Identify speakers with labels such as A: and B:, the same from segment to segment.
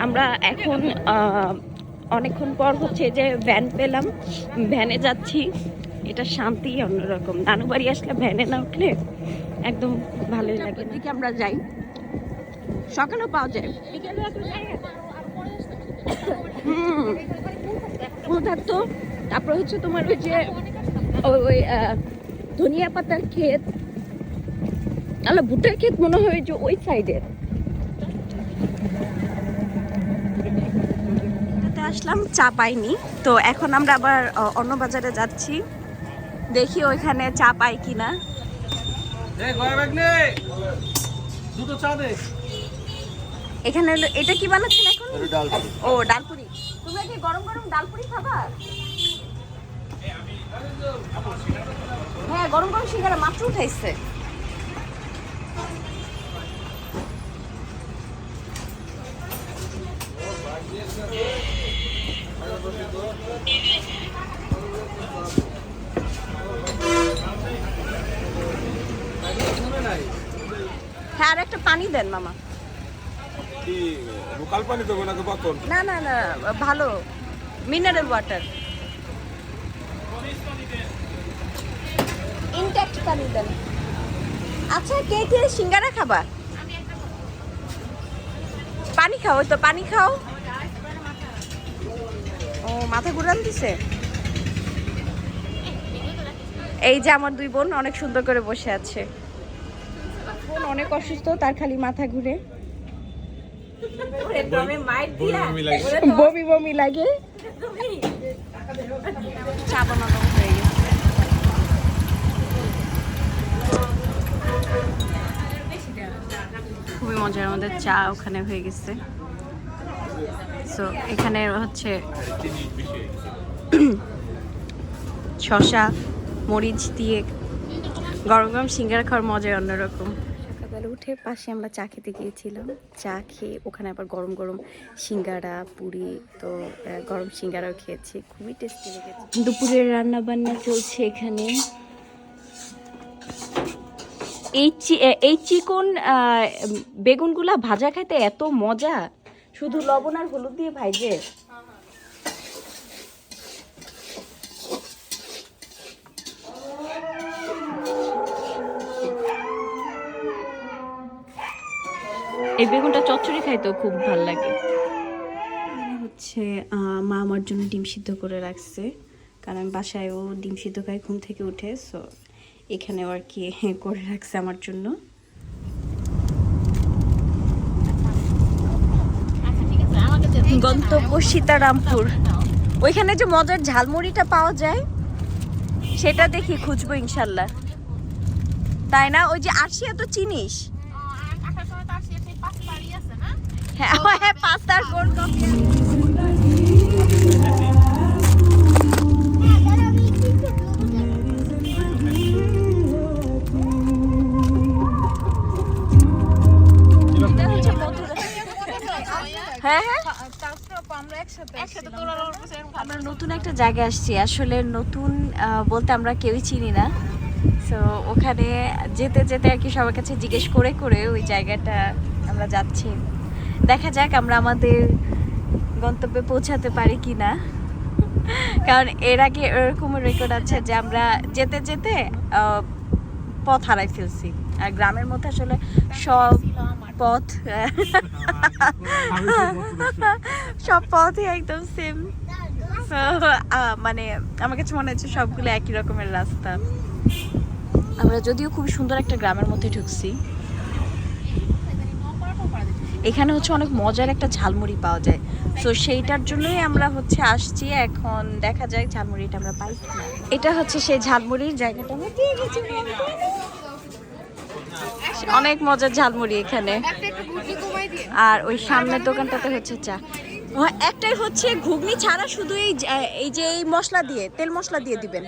A: আমরা এখন অনেকক্ষণ পর হচ্ছে যে ভ্যান পেলাম, ভ্যানে যাচ্ছি। এটা শান্তি অন্যরকম। নানু বাড়ি আসলে ভ্যানে না উঠলে একদম ভালোই লাগে। দিকে আমরা যাই, সকালেও পাওয়া যায়। ফুল থাকতো। তারপর হচ্ছে তোমার ওই যে ওই ধনিয়া পাতার ক্ষেত, তাহলে ভুট্টার ক্ষেত মনে হয় যে ওই সাইডের। আসলাম, চা পাইনি, তো এখন আমরা আবার অন্য বাজারে যাচ্ছি, দেখি ওইখানে চা পাই কিনা। এখানে এটা কি বানাচ্ছেন এখন? ও ডালপুরি। তোমরা কি গরম গরম ডালপুরি খাবা? হ্যাঁ, গরম গরম সিঙ্গারা মাত্র উঠাইছে। হ্যাঁ, আর একটা পানি দেন মামা।
B: লোকাল পানি দেবো নাকি বোতল?
A: না না না, ভালো মিনারেল ওয়াটার, ইনটেক্ট পানি দেন। আচ্ছা, কে কে সিঙ্গারা খাবা? পানি খাও, তো পানি খাও। ও, মাথা ঘুরান দিছে। এই যে আমার দুই বোন অনেক সুন্দর করে বসে আছে। বোন অনেক অসুস্থ, তার খালি মাথা ঘুরে, বমি বমি লাগে। চা বানানো হয়ে গেছে। খুবই মজার, আমাদের চা ওখানে হয়ে গেছে। সো এখানে হচ্ছে শসা মরিচ দিয়ে গরম গরম সিঙ্গারা খাওয়ার মজাই অন্যরকম। সকালবেলা উঠে পাশে আমরা চা খেতে গিয়েছিলাম, চা খেয়ে ওখানে আবার গরম গরম সিঙ্গারা পুরি, তো গরম সিঙ্গারাও খেয়েছি, খুবই টেস্টি লেগেছে। দুপুরের রান্না বান্না চলছে এখানে। এই চিকন বেগুনগুলা ভাজা খাইতে এত মজা, শুধু লবণ আর হলুদ দিয়ে ভাজে। এই বেগুনটা চচ্চড়ি খাইতেও খুব ভালো লাগে। হচ্ছে মা আমার জন্য ডিম সিদ্ধ করে রাখছে, কারণ বাসায়ও ডিম সিদ্ধ খাই ঘুম থেকে উঠে। সো এখানেও আর কি করে রাখছে আমার জন্য। গন্তব্য সীতারামপুর। ওইখানে যে মজার ঝালমুড়িটা পাওয়া যায় সেটা দেখি খুঁজবো ইনশাল্লাহ, তাই না? ওই যে আরশিয়া তো চিনিস? হ্যাঁ হ্যাঁ, পাস্তার গোল কফি। হ্যাঁ হ্যাঁ, আমরা নতুন একটা জায়গায় আসছি। আসলে নতুন বলতে আমরা কেউই চিনি না। তো ওখানে যেতে যেতে আর কি সবার কাছে জিজ্ঞেস করে করে ওই জায়গাটা আমরা যাচ্ছি। দেখা যাক আমরা আমাদের গন্তব্যে পৌঁছাতে পারি কি না, কারণ এর আগে এরকম রেকর্ড আছে যে আমরা যেতে যেতে পথ হারাই ফেলছি। আর গ্রামের মধ্যে আসলে সব পথ সব পথই একদম সেম। মানে আমার কাছে মনে হচ্ছে সবগুলো একই রকমের রাস্তা। আমরা যদিও খুব সুন্দর একটা গ্রামের মধ্যে ঢুকছি। এখানে হচ্ছে অনেক মজার একটা ঝালমুড়ি পাওয়া যায়, তো সেইটার জন্যই আমরা হচ্ছে আসছি। এখন দেখা যায় ঝালমুড়িটা আমরা পাই। এটা হচ্ছে সেই ঝালমুড়ির জায়গাটা, আমরা পেয়ে গেছি। অনেক মজার ঝালমুড়ি এখানে। আর ওই সামনের দোকানটাতে হচ্ছে চা। একটাই হচ্ছে ঘুগনি ছাড়া, শুধু এই যে এই মশলা দিয়ে, তেল মশলা দিয়ে দিবেন।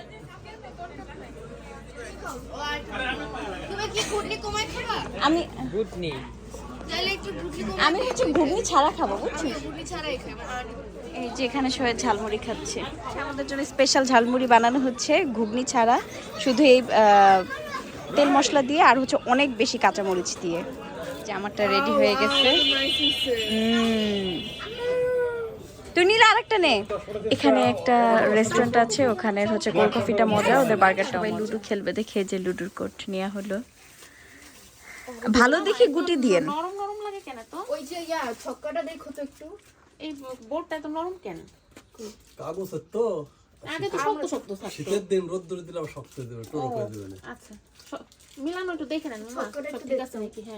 A: আমি আমি হচ্ছে ঘুগনি ছাড়া খাবো, বুঝছিস? এই যে এখানে সবাই ঝালমুড়ি খাচ্ছে, আমাদের জন্য স্পেশাল ঝালমুড়ি বানানো হচ্ছে ঘুগনি ছাড়া, শুধু এই তেল মশলা দিয়ে আর হচ্ছে অনেক বেশি কাঁচামরিচ দিয়ে। জামাটা রেডি হয়ে গেছে। তুই নিলে আরেকটা নে। এখানে একটা রেস্টুরেন্ট আছে, ওখানে হচ্ছে কোল্ড কফিটা মজা, ওদের বার্গারটা। সবাই লুডো খেলবে দেখে যে লুডোর কোর্ট নেওয়া হলো। ভালো দেখে গুটি দিয়েন।
B: নরম নরম লাগে কেন তো?
C: ওই যে ছক্কাটা দেখো তো একটু।
B: এই বোর্ডটা তো নরম কেন?
D: কাগজের তো
B: আগে তো শক্ত শক্ত থাকতো।
D: শীতের দিন রোদ দূরে দিলে আবার শক্ত হয়ে যাবে, টরক হয়ে যাবে না।
B: আচ্ছা মিলানো একটু দেখে নেন মামা,
C: ছক্কাটা একটু
B: সব ঠিক আছে নাকি? হ্যাঁ